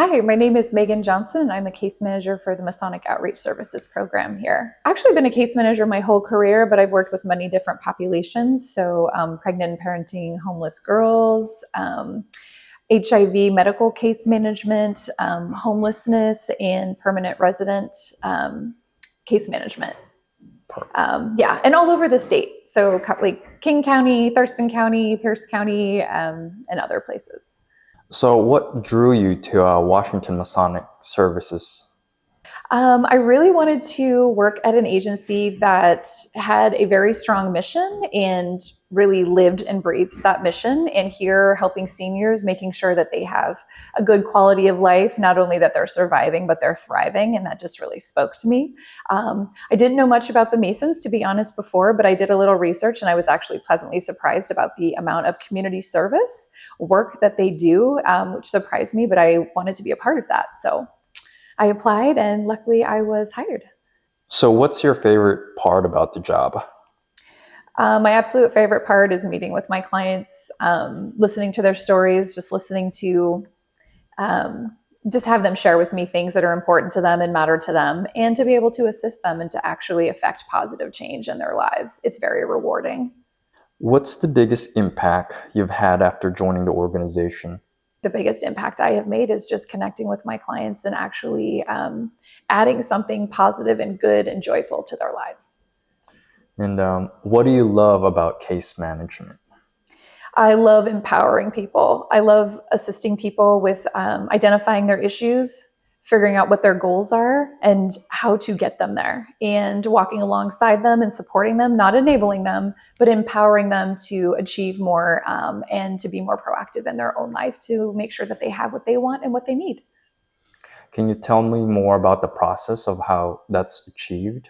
Hi, my name is Megan Johnson, and I'm a case manager for the Masonic Outreach Services program here. Actually, I've been a case manager my whole career, but I've worked with many different populations. So, pregnant and parenting homeless girls, HIV medical case management, homelessness, and permanent resident case management. Yeah, and all over the state. So, like King County, Thurston County, Pierce County, and other places. So, what drew you to Washington Masonic Services? I really wanted to work at an agency that had a very strong mission and really lived and breathed that mission. And here, helping seniors, making sure that they have a good quality of life, not only that they're surviving, but they're thriving. And that just really spoke to me. I didn't know much about the Masons, to be honest, before, but I did a little research and I was actually pleasantly surprised about the amount of community service work that they do, which surprised me, but I wanted to be a part of that. So I applied and luckily I was hired. So, what's your favorite part about the job? My absolute favorite part is meeting with my clients, listening to their stories, just listening to just have them share with me things that are important to them and matter to them, and to be able to assist them and to actually affect positive change in their lives. It's very rewarding. What's the biggest impact you've had after joining the organization? The biggest impact I have made is just connecting with my clients and actually adding something positive and good and joyful to their lives. And what do you love about case management? I love empowering people. I love assisting people with identifying their issues, figuring out what their goals are, and how to get them there, and walking alongside them and supporting them, not enabling them, but empowering them to achieve more and to be more proactive in their own life to make sure that they have what they want and what they need. Can you tell me more about the process of how that's achieved?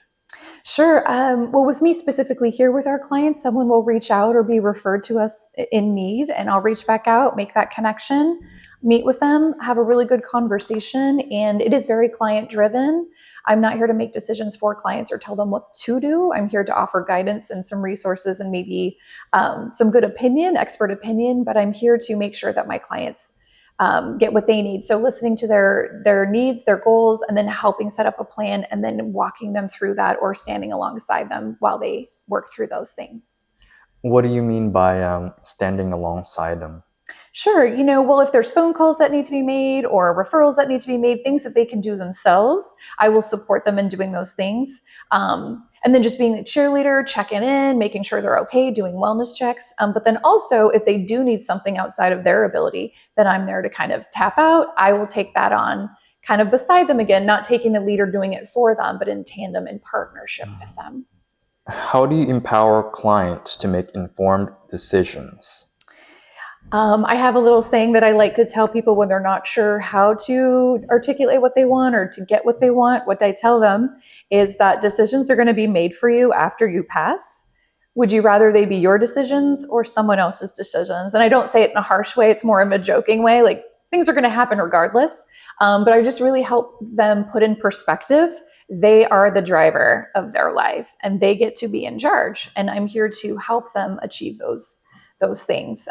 Sure. Well, with me specifically here with our clients, someone will reach out or be referred to us in need, and I'll reach back out, make that connection, meet with them, have a really good conversation. And it is very client driven. I'm not here to make decisions for clients or tell them what to do. I'm here to offer guidance and some resources and maybe some good opinion, expert opinion, but I'm here to make sure that my clients get what they need. So listening to their needs, their goals, and then helping set up a plan and then walking them through that or standing alongside them while they work through those things. What do you mean by standing alongside them? Sure. Well, if there's phone calls that need to be made or referrals that need to be made, things that they can do themselves, I will support them in doing those things. And then just being the cheerleader, checking in, making sure they're okay, doing wellness checks. But then also, if they do need something outside of their ability, then I'm there to kind of tap out. I will take that on kind of beside them again, not taking the lead or doing it for them, but in tandem in partnership with them. How do you empower clients to make informed decisions? I have a little saying that I like to tell people when they're not sure how to articulate what they want or to get what they want. What I tell them is that decisions are going to be made for you after you pass. Would you rather they be your decisions or someone else's decisions? And I don't say it in a harsh way. It's more in a joking way. Like, things are going to happen regardless. But I just really help them put in perspective. They are the driver of their life and they get to be in charge. And I'm here to help them achieve those things.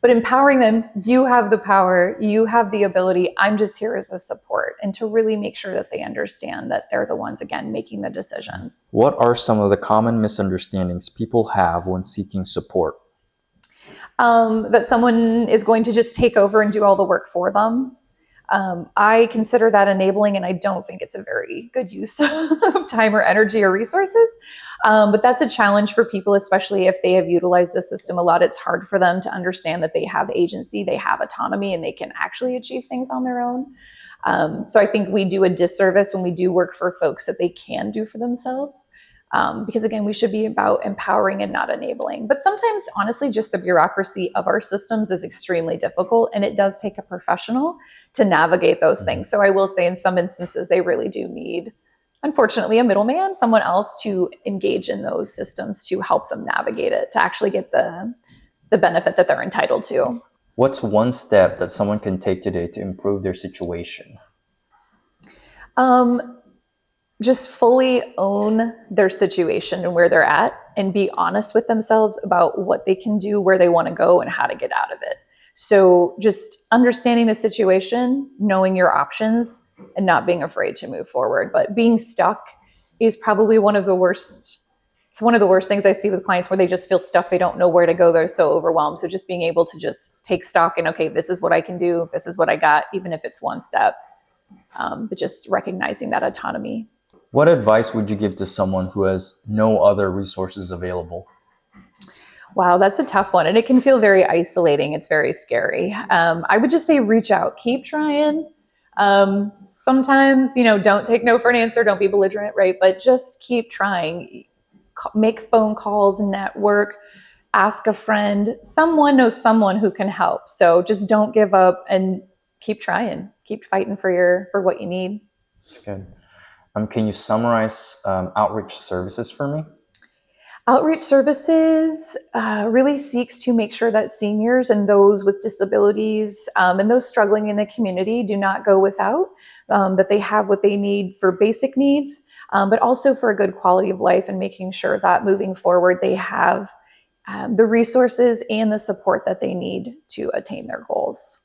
But empowering them, you have the power, you have the ability. I'm just here as a support and to really make sure that they understand that they're the ones, again, making the decisions. What are some of the common misunderstandings people have when seeking support? That someone is going to just take over and do all the work for them. I consider that enabling, and I don't think it's a very good use of time or energy or resources. But that's a challenge for people, especially if they have utilized the system a lot. It's hard for them to understand that they have agency, they have autonomy, and they can actually achieve things on their own. So I think we do a disservice when we do work for folks that they can do for themselves. Because again, we should be about empowering and not enabling. But sometimes, honestly, just the bureaucracy of our systems is extremely difficult, and it does take a professional to navigate those things. So I will say in some instances, they really do need, unfortunately, a middleman, someone else to engage in those systems to help them navigate it, to actually get the benefit that they're entitled to. What's one step that someone can take today to improve their situation? Just fully own their situation and where they're at and be honest with themselves about what they can do, where they want to go, and how to get out of it. So just understanding the situation, knowing your options, and not being afraid to move forward. But being stuck is probably one of the worst. It's one of the worst things I see with clients where they just feel stuck. They don't know where to go. They're so overwhelmed. So just being able to just take stock and, okay, this is what I can do. This is what I got, even if it's one step. But just recognizing that autonomy. What advice would you give to someone who has no other resources available? Wow, that's a tough one. And it can feel very isolating. It's very scary. I would just say reach out, keep trying. Sometimes, don't take no for an answer. Don't be belligerent, right? But just keep trying. Make phone calls, network, ask a friend. Someone knows someone who can help. So just don't give up and keep trying. Keep fighting for what you need. Good. Can you summarize outreach services for me? Outreach services really seeks to make sure that seniors and those with disabilities and those struggling in the community do not go without, that they have what they need for basic needs, but also for a good quality of life, and making sure that moving forward they have the resources and the support that they need to attain their goals.